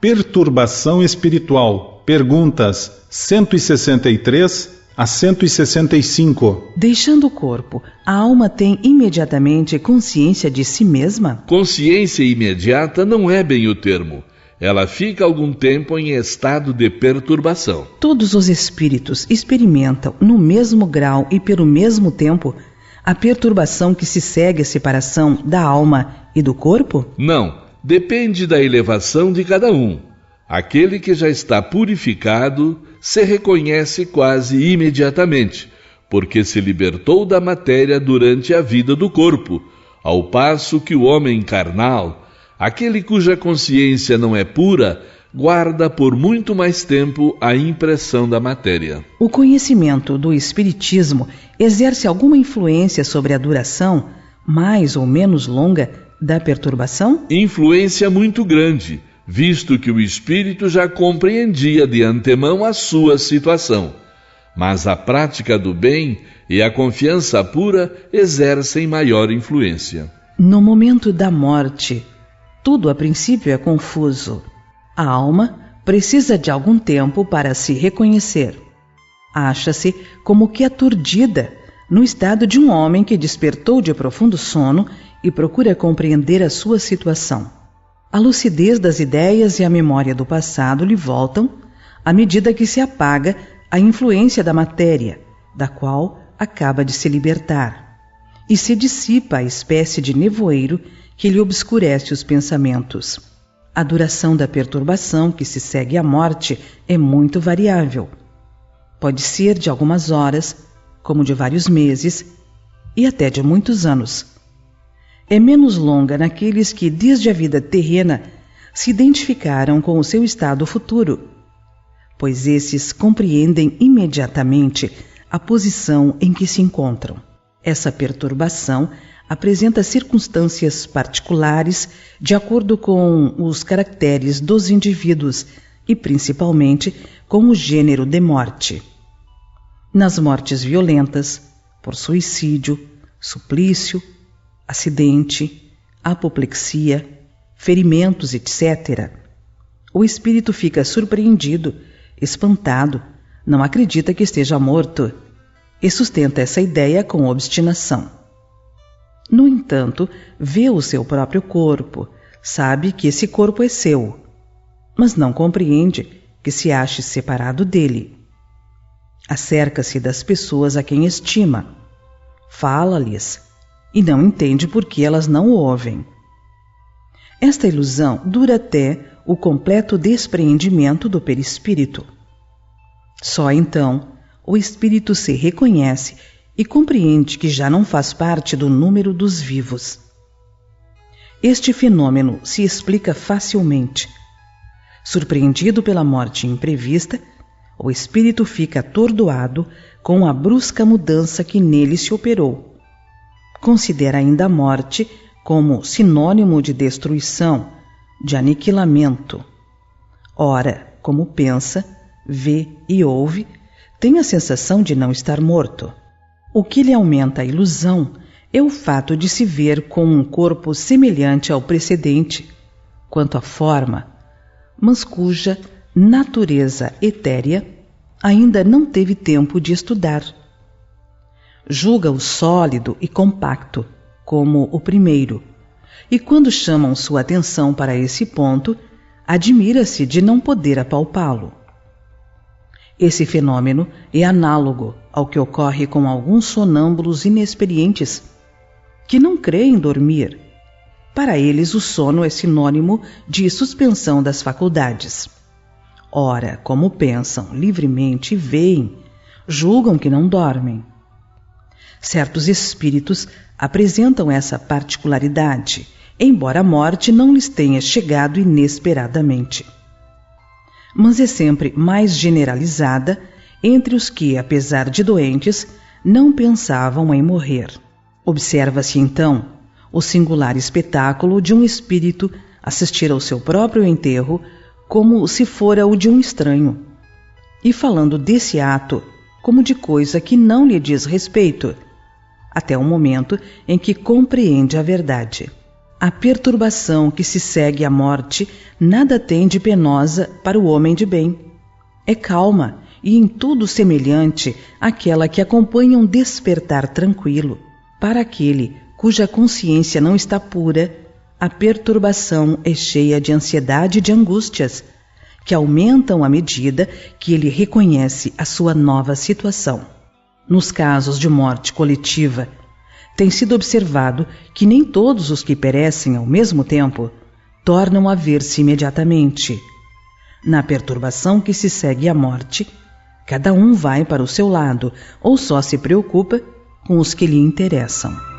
Perturbação espiritual. Perguntas 163 a 165. Deixando o corpo, a alma tem imediatamente consciência de si mesma? Consciência imediata não é bem o termo. Ela fica algum tempo em estado de perturbação. Todos os espíritos experimentam, no mesmo grau e pelo mesmo tempo, a perturbação que se segue à separação da alma e do corpo? Não, depende da elevação de cada um. Aquele que já está purificado se reconhece quase imediatamente, porque se libertou da matéria durante a vida do corpo, ao passo que o homem carnal, aquele cuja consciência não é pura, guarda por muito mais tempo a impressão da matéria. O conhecimento do espiritismo exerce alguma influência sobre a duração, mais ou menos longa, da perturbação? Influência muito grande, visto que o espírito já compreendia de antemão a sua situação. Mas a prática do bem e a confiança pura exercem maior influência. No momento da morte, tudo a princípio é confuso. A alma precisa de algum tempo para se reconhecer. Acha-se como que aturdida, no estado de um homem que despertou de profundo sono e procura compreender a sua situação. A lucidez das ideias e a memória do passado lhe voltam à medida que se apaga a influência da matéria, da qual acaba de se libertar, e se dissipa a espécie de nevoeiro que lhe obscurece os pensamentos. A duração da perturbação que se segue à morte é muito variável. Pode ser de algumas horas, como de vários meses, e até de muitos anos. É menos longa naqueles que, desde a vida terrena, se identificaram com o seu estado futuro, pois esses compreendem imediatamente a posição em que se encontram. Essa perturbação apresenta circunstâncias particulares de acordo com os caracteres dos indivíduos e, principalmente, com o gênero de morte. Nas mortes violentas, por suicídio, suplício, acidente, apoplexia, ferimentos, etc., o espírito fica surpreendido, espantado, não acredita que esteja morto e sustenta essa ideia com obstinação. No entanto, vê o seu próprio corpo, sabe que esse corpo é seu, mas não compreende que se ache separado dele. Acerca-se das pessoas a quem estima, fala-lhes e não entende por que elas não o ouvem. Esta ilusão dura até o completo despreendimento do perispírito. Só então o espírito se reconhece e compreende que já não faz parte do número dos vivos. Este fenômeno se explica facilmente. Surpreendido pela morte imprevista, o espírito fica atordoado com a brusca mudança que nele se operou. Considera ainda a morte como sinônimo de destruição, de aniquilamento. Ora, como pensa, vê e ouve, tem a sensação de não estar morto. O que lhe aumenta a ilusão é o fato de se ver com um corpo semelhante ao precedente, quanto à forma, mas cuja natureza etérea ainda não teve tempo de estudar. Julga-o sólido e compacto, como o primeiro, e quando chamam sua atenção para esse ponto, admira-se de não poder apalpá-lo. Esse fenômeno é análogo ao que ocorre com alguns sonâmbulos inexperientes, que não creem dormir. Para eles, o sono é sinônimo de suspensão das faculdades. Ora, como pensam livremente e veem, julgam que não dormem. Certos espíritos apresentam essa particularidade, embora a morte não lhes tenha chegado inesperadamente. Mas é sempre mais generalizada entre os que, apesar de doentes, não pensavam em morrer. Observa-se, então, o singular espetáculo de um espírito assistir ao seu próprio enterro como se fora o de um estranho, e falando desse ato como de coisa que não lhe diz respeito, até o momento em que compreende a verdade. A perturbação que se segue à morte nada tem de penosa para o homem de bem. É calma e em tudo semelhante àquela que acompanha um despertar tranquilo. Para aquele cuja consciência não está pura, a perturbação é cheia de ansiedade e de angústias, que aumentam à medida que ele reconhece a sua nova situação. Nos casos de morte coletiva, tem sido observado que nem todos os que perecem ao mesmo tempo tornam a ver-se imediatamente. Na perturbação que se segue à morte, cada um vai para o seu lado ou só se preocupa com os que lhe interessam.